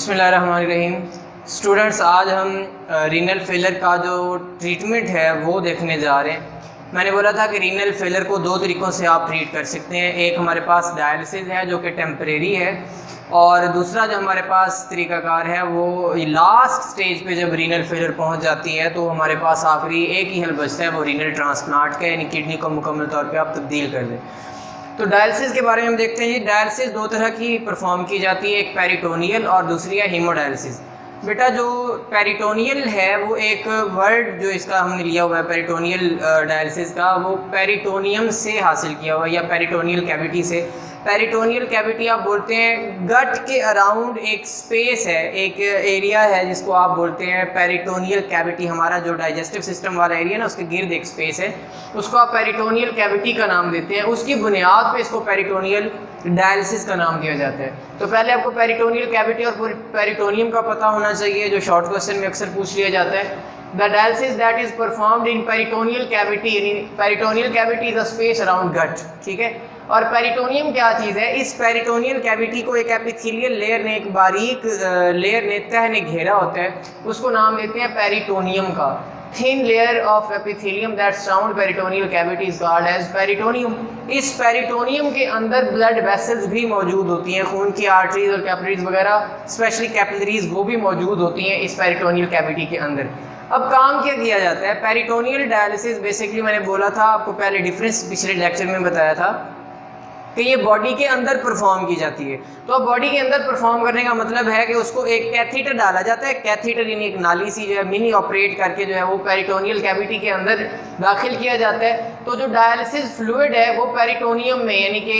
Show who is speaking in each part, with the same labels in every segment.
Speaker 1: बिस्मिल्लाहिर्रहमानिर्रहीम। स्टूडेंट्स, आज हम रीनल फेलर का जो ट्रीटमेंट है वो देखने जा रहे हैं। मैंने बोला था कि रीनल फेलर को दो तरीक़ों से आप ट्रीट कर सकते हैं। एक हमारे पास डायलिसिस है जो कि टेम्परेरी है, और दूसरा जो हमारे पास तरीक़ाकार है वो लास्ट स्टेज पे जब रीनल फेलर पहुंच जाती है तो हमारे पास आखिरी एक ही हल बचता है, वो रीनल ट्रांसप्लांट का, यानी किडनी को मुकम्मल तौर पे आप तब्दील कर दें। तो डायलिसिस के बारे में हम देखते हैं जी। डायलिसिस दो तरह की परफॉर्म की जाती है, एक पेरिटोनियल और दूसरी है हीमोडायलिसिस। बेटा जो पेरिटोनियल है वो एक वर्ड जो इसका हमने लिया हुआ है पेरिटोनियल डायलिसिस का, वो पेरिटोनियम से हासिल किया हुआ है या पेरिटोनियल कैविटी से। पेरिटोनियल कैविटी आप बोलते हैं गट के अराउंड एक स्पेस है, एक एरिया है जिसको आप बोलते हैं पेरिटोनियल कैविटी। हमारा जो डाइजेस्टिव सिस्टम वाला एरिया ना, उसके गिर्द एक स्पेस है, उसको आप पेरिटोनियल कैविटी का नाम देते हैं। उसकी बुनियाद पे इसको पेरिटोनियल डायलिसिस का नाम दिया जाता है। तो पहले आपको पेरिटोनियल कैविटी और पेरिटोनियम का पता होना चाहिए, जो शॉर्ट क्वेश्चन में अक्सर पूछ लिया जाता है। The dialysis that is performed in peritoneal cavity, यानी peritoneal cavity is a space around gut, ठीक है। और पेरिटोनियम क्या चीज़ है? इस पेरिटोनियल कैविटी को एक एपिथेलियल लेयर ने, एक बारीक लेयर ने, तह ने घेरा होता है, उसको नाम देते हैं पेरिटोनियम का। Thin layer of epithelium that surround peritoneal cavity is called as peritoneum. इस पेरिटोनियम के अंदर ब्लड वेसल्स भी मौजूद होती हैं, खून की आर्टरीज और कैपिलरीज वगैरह, स्पेशली कैपिलरीज वो भी मौजूद होती हैं इस पेरिटोनियल कैविटी के अंदर। अब काम क्या किया जाता है? पेरिटोनियल डायलिसिस बेसिकली मैंने बोला था आपको, पहले डिफरेंस पिछले लेक्चर में बताया था कि ये बॉडी के अंदर परफॉर्म की जाती है। तो अब बॉडी के अंदर परफॉर्म करने का मतलब है कि उसको एक कैथीटर डाला जाता है। कैथीटर यानी एक नाली सी जो है मिनी ऑपरेट करके जो है वो पेरिटोनियल कैविटी के अंदर दाखिल किया जाता है। तो जो डायलिसिस फ्लूइड है वो पेरिटोनियम में, यानी कि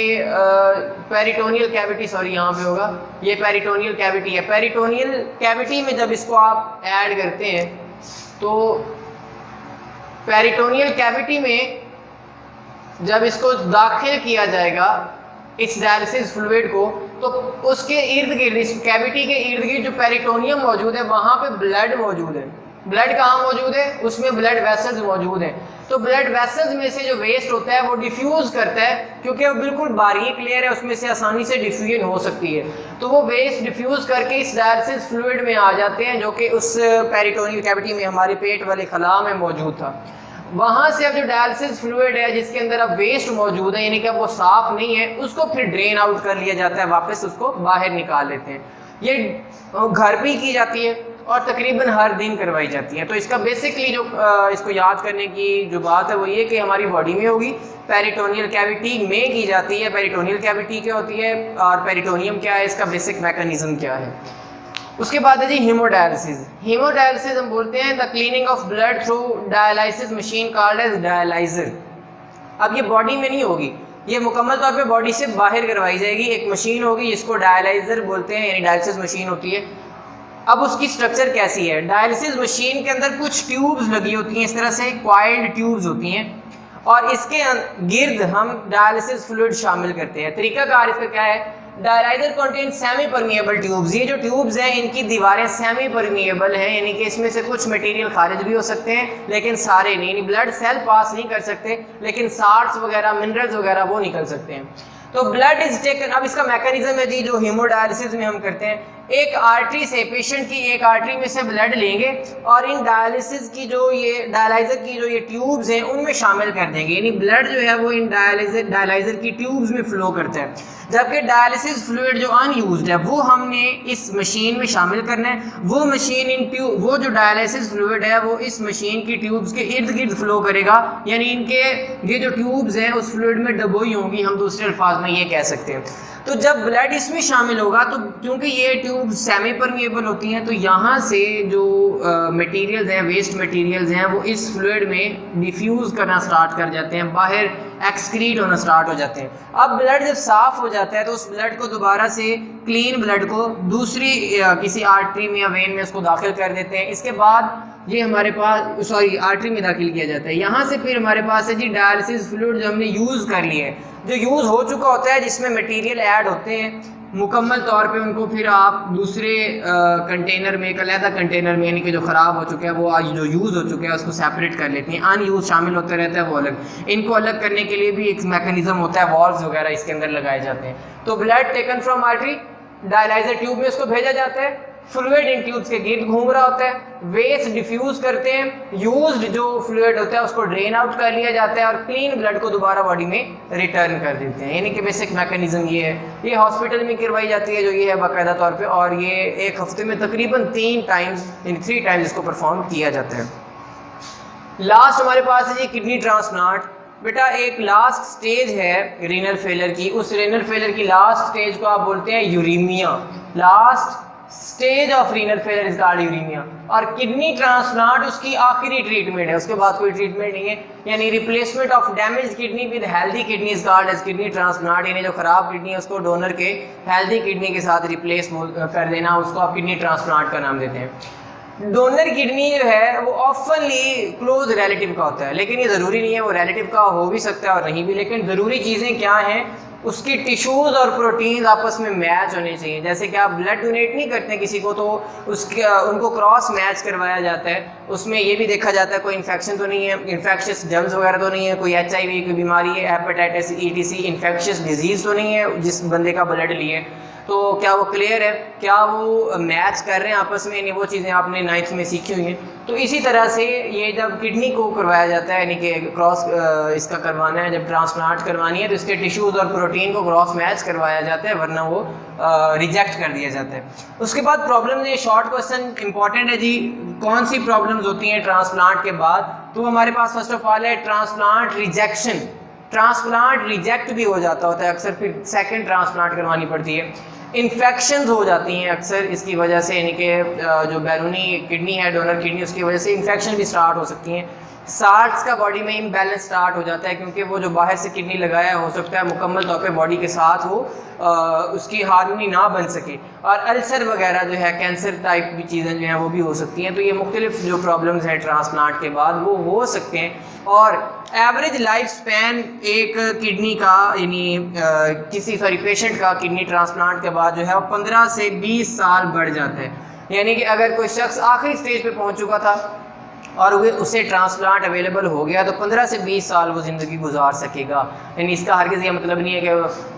Speaker 1: पेरिटोनियल कैविटी, सॉरी यहाँ पे होगा, ये पेरिटोनियल कैविटी है। पेरिटोनियल कैविटी में जब इसको आप ऐड करते हैं तो पेरिटोनियल कैविटी में जब इसको दाखिल किया जाएगा इस डायलिसिस फ्लूइड को, तो उसके इर्द गिर्द, इस कैविटी के इर्द गिर्द जो पेरिटोनियम मौजूद है वहाँ पे ब्लड मौजूद है। ब्लड कहाँ मौजूद है? उसमें ब्लड वेसल्स मौजूद हैं। तो ब्लड वेसल्स में से जो वेस्ट होता है वो डिफ्यूज़ करता है, क्योंकि वो बिल्कुल बारीक लेयर है, उसमें से आसानी से डिफ्यूजन हो सकती है। तो वो वेस्ट डिफ्यूज़ करके इस डायलिसिस फ्लूइड में आ जाते हैं, जो कि उस पेरिटोनियल कैविटी में, हमारे पेट वाले खला में मौजूद था। वहाँ से अब जो डायलिसिस फ्लूइड है जिसके अंदर अब वेस्ट मौजूद है, यानी कि अब वो साफ़ नहीं है, उसको फिर ड्रेन आउट कर लिया जाता है, वापस उसको बाहर निकाल लेते हैं। ये घर पे ही की जाती है और तकरीबन हर दिन करवाई जाती है। तो इसका बेसिकली जो इसको याद करने की जो बात है वो ये कि हमारी बॉडी में होगी, पेरिटोनियल कैविटी में की जाती है। पेरिटोनियल कैविटी क्या होती है और पेरिटोनियम क्या है, इसका बेसिक मैकेनिज्म क्या है। उसके बाद है जी हीमोडायलिसिस। हीमोडायलिसिस हम बोलते हैं the cleaning of blood through dialysis machine called as dialyser. अब ये बॉडी में नहीं होगी, ये मुकम्मल तौर पे बॉडी से बाहर करवाई जाएगी। एक मशीन होगी जिसको डायलाइजर बोलते हैं, यानी डायलिसिस मशीन होती है। अब उसकी स्ट्रक्चर कैसी है? डायलिसिस मशीन के अंदर कुछ ट्यूब्स लगी होती हैं, इस तरह से क्वाइल्ड ट्यूब्स होती हैं, और इसके गिर्द हम डायलिसिस फ्लूइड शामिल करते हैं। तरीकाकार इसका क्या है? Dialyser contain semi permeable tubes. ये जो ट्यूब्स हैं इनकी दीवारें सेमी परमिएबल हैं, यानी कि इसमें से कुछ मटेरियल खारिज भी हो सकते हैं लेकिन सारे नहीं, यानी ब्लड सेल पास नहीं कर सकते, लेकिन साल्ट्स वगैरह, मिनरल्स वगैरह वो निकल सकते हैं। तो ब्लड इज टेकन। अब इसका मैकेनिज्म है जी जो हीमोडायलिसिस में हम करते हैं, एक आर्टरी से, पेशेंट की एक आर्टरी में से ब्लड लेंगे और इन डायलिसिस की जो ये डायलाइजर की जो ये ट्यूब्स हैं उनमें शामिल कर देंगे, यानी ब्लड जो है वो इन डायलाइजर की ट्यूब्स में फ्लो करता है। जबकि डायलिसिस फ्लूइड जो अनयूज्ड है वो हमने इस मशीन में शामिल करना है। वो मशीन वो जो डायलिसिस फ्लूइड है वो इस मशीन की ट्यूब्स के इर्द गिर्द फ्लो करेगा, यानी इनके ये जो ट्यूब्स हैं उस फ्लूइड में डबोई होंगी, हम दूसरे अल्फाज में ये कह सकते हैं। तो जब ब्लड इसमें शामिल होगा तो क्योंकि ये ट्यूब सेमी परमिएबल होती हैं, तो यहाँ से जो मटेरियल्स हैं, वेस्ट मटेरियल्स हैं, वो इस फ्लूइड में डिफ्यूज़ करना स्टार्ट कर जाते हैं, बाहर एक्सक्रीट होना स्टार्ट हो जाते हैं। अब ब्लड जब साफ़ हो जाता है तो उस ब्लड को दोबारा से, क्लीन ब्लड को दूसरी किसी आर्टरी में या वेन में उसको दाखिल कर देते हैं। इसके बाद ये हमारे पास, सॉरी, आर्टरी में दाखिल किया जाता है। यहाँ से फिर हमारे पास है जी डायलिसिस फ्लूइड जो हमने यूज़ कर लिया है, जो यूज़ हो चुका होता है, जिसमें मटेरियल ऐड होते हैं मुकम्मल तौर पे, उनको फिर आप दूसरे कंटेनर में, एक अलहदा कंटेनर में, यानी कि जो ख़राब हो चुका है वो जो यूज़ हो चुका है उसको सेपरेट कर लेते हैं। अनयूज शामिल होता रहता है वो अलग। इनको अलग करने के लिए भी एक मैकेनिज्म होता है, वॉल्व्स वगैरह इसके अंदर लगाए जाते हैं। तो blood taken from artery dialyser tube में उसको भेजा जाता है, फ्लूइड इन ट्यूब्स के गिर्द घूम रहा होता है, वेस्ट डिफ्यूज करते हैं, यूज्ड जो फ्लूइड होता है उसको ड्रेन आउट कर लिया जाता है और क्लीन ब्लड को दोबारा बॉडी में रिटर्न कर देते हैं। यानी कि बेसिक मैकेनिज्म ये है। ये हॉस्पिटल में करवाई जाती है जो ये है बाकायदा तौर पे, और ये एक हफ्ते में तकरीबन 3 टाइम्स इसको परफॉर्म किया जाता है। लास्ट हमारे पास है जी किडनी ट्रांसप्लांट। बेटा एक लास्ट स्टेज है रीनल फेलियर की, उस रीनल फेलियर की लास्ट स्टेज को आप बोलते हैं uraemia. Last stage of renal failure is called uraemia, और किडनी ट्रांसप्लांट उसकी आखिरी ट्रीटमेंट है, उसके बाद कोई ट्रीटमेंट नहीं है। यानी replacement of damage kidney with healthy kidney is called as kidney transplant. यानी जो खराब किडनी है उसको डोनर के हेल्दी किडनी के साथ रिप्लेस कर देना, उसको आप किडनी ट्रांसप्लांट का नाम देते हैं। डोनर किडनी जो है वो ऑफनली क्लोज रिलेटिव का होता है, लेकिन ये ज़रूरी नहीं है, वो रिलेटिव का हो भी सकता है और नहीं भी। लेकिन ज़रूरी चीज़ें क्या हैं, उसकी टिश्यूज़ और प्रोटीन्स आपस में मैच होने चाहिए। जैसे कि आप ब्लड डोनेट नहीं करते किसी को तो उसके उनको क्रॉस मैच करवाया जाता है, उसमें ये भी देखा जाता है कोई इन्फेक्शन तो नहीं है, इन्फेक्शियस जर्म्स वगैरह तो नहीं है, कोई HIV कोई बीमारी है, हेपेटाइटिस ETC इन्फेक्शियस डिजीज़ तो नहीं है जिस बंदे का ब्लड लिए, तो क्या वो क्लियर है, क्या वो मैच कर रहे हैं आपस में, यानी वो चीज़ें आपने 9th में सीखी हुई हैं। तो इसी तरह से ये जब किडनी को करवाया जाता है, यानी कि क्रॉस इसका करवाना है, जब ट्रांसप्लांट करवानी है तो इसके टिश्यूज़ और प्रोटीन को क्रॉस मैच करवाया जाता है, वरना वो रिजेक्ट कर दिया जाता है। उसके बाद प्रॉब्लम, ये शॉर्ट क्वेश्चन इंपॉर्टेंट है जी, कौन सी प्रॉब्लम्स होती हैं ट्रांसप्लांट के बाद। तो हमारे पास फर्स्ट ऑफ ऑल है ट्रांसप्लांट रिजेक्शन। ट्रांसप्लांट रिजेक्ट भी हो जाता होता है अक्सर, फिर सेकंड ट्रांसप्लांट करवानी पड़ती है। इन्फेक्शंस हो जाती हैं अक्सर इसकी वजह से, यानी कि जो बैरूनी किडनी है डोनर किडनी, उसकी वजह से इन्फेक्शन भी स्टार्ट हो सकती हैं। साल्ट्स का बॉडी में इम्बैलेंस स्टार्ट हो जाता है, क्योंकि वो जो बाहर से किडनी लगाया हो सकता है मुकम्मल तौर पे बॉडी के साथ वो उसकी हार्मनी ना बन सके, और अल्सर वगैरह जो है, कैंसर टाइप की चीज़ें जो हैं वो भी हो सकती हैं। तो ये मुख्तलिफ जो प्रॉब्लम्स हैं ट्रांसप्लांट के बाद वो हो सकते हैं। और एवरेज लाइफ स्पैन एक किडनी का, यानी पेशेंट का किडनी ट्रांसप्लांट के बाद जो है वो 15 से 20 साल बढ़ जाता है। यानी कि अगर कोई शख्स आखिरी स्टेज पे पहुंच चुका था और उसे ट्रांसप्लांट अवेलेबल हो गया तो 15 से 20 साल वो ज़िंदगी गुजार सकेगा। यानी इसका हरगिज़ ये मतलब नहीं है कि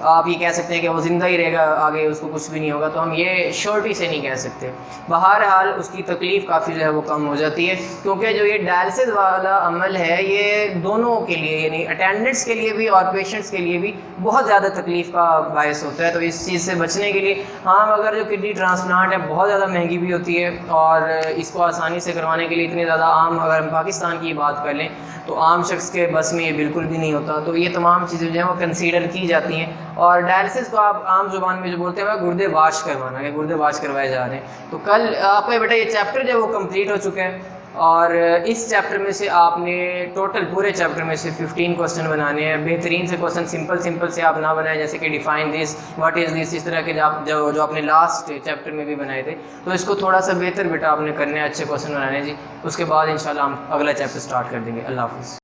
Speaker 1: आप ये कह सकते हैं कि वो ज़िंदा ही रहेगा, आगे उसको कुछ भी नहीं होगा, तो हम ये श्योरिटी से नहीं कह सकते। बहरहाल उसकी तकलीफ़ काफ़ी जो है वो कम हो जाती है, क्योंकि जो ये डायलिसिस वाला अमल है ये दोनों के लिए, यानी अटेंडेंट्स के लिए भी और पेशेंट्स के लिए भी बहुत ज़्यादा तकलीफ़ का बायस होता है। तो इस चीज़ से बचने के लिए, हाँ, अगर जो किडनी ट्रांसप्लांट है बहुत ज़्यादा महंगी भी होती है, और इसको आसानी से करवाने के लिए इतनी ज़्यादा अगर हम पाकिस्तान की बात कर लें तो आम शख्स के बस में ये बिल्कुल भी नहीं होता। तो ये तमाम चीज़ें जो हैं वो कंसीडर की जाती हैं। और डायलिसिस को आप आम जुबान में जो बोलते हैं वह गुर्दे वाश करवाना है, गुर्दे वाश करवाए जा रहे हैं। तो कल आपका बेटा ये चैप्टर जो है वो कंप्लीट हो चुका है, और इस चैप्टर में से आपने टोटल पूरे चैप्टर में से 15 क्वेश्चन बनाने हैं। बेहतरीन से क्वेश्चन सिंपल से आप ना बनाएं, जैसे कि define this, what is this, इस तरह के जो आपने लास्ट चैप्टर में भी बनाए थे। तो इसको थोड़ा सा बेहतर बेटा आपने करने हैं, अच्छे क्वेश्चन बनाने जी। उसके बाद इंशाल्लाह हम अगला चैप्टर स्टार्ट कर देंगे। अल्लाह हाफ़िज़।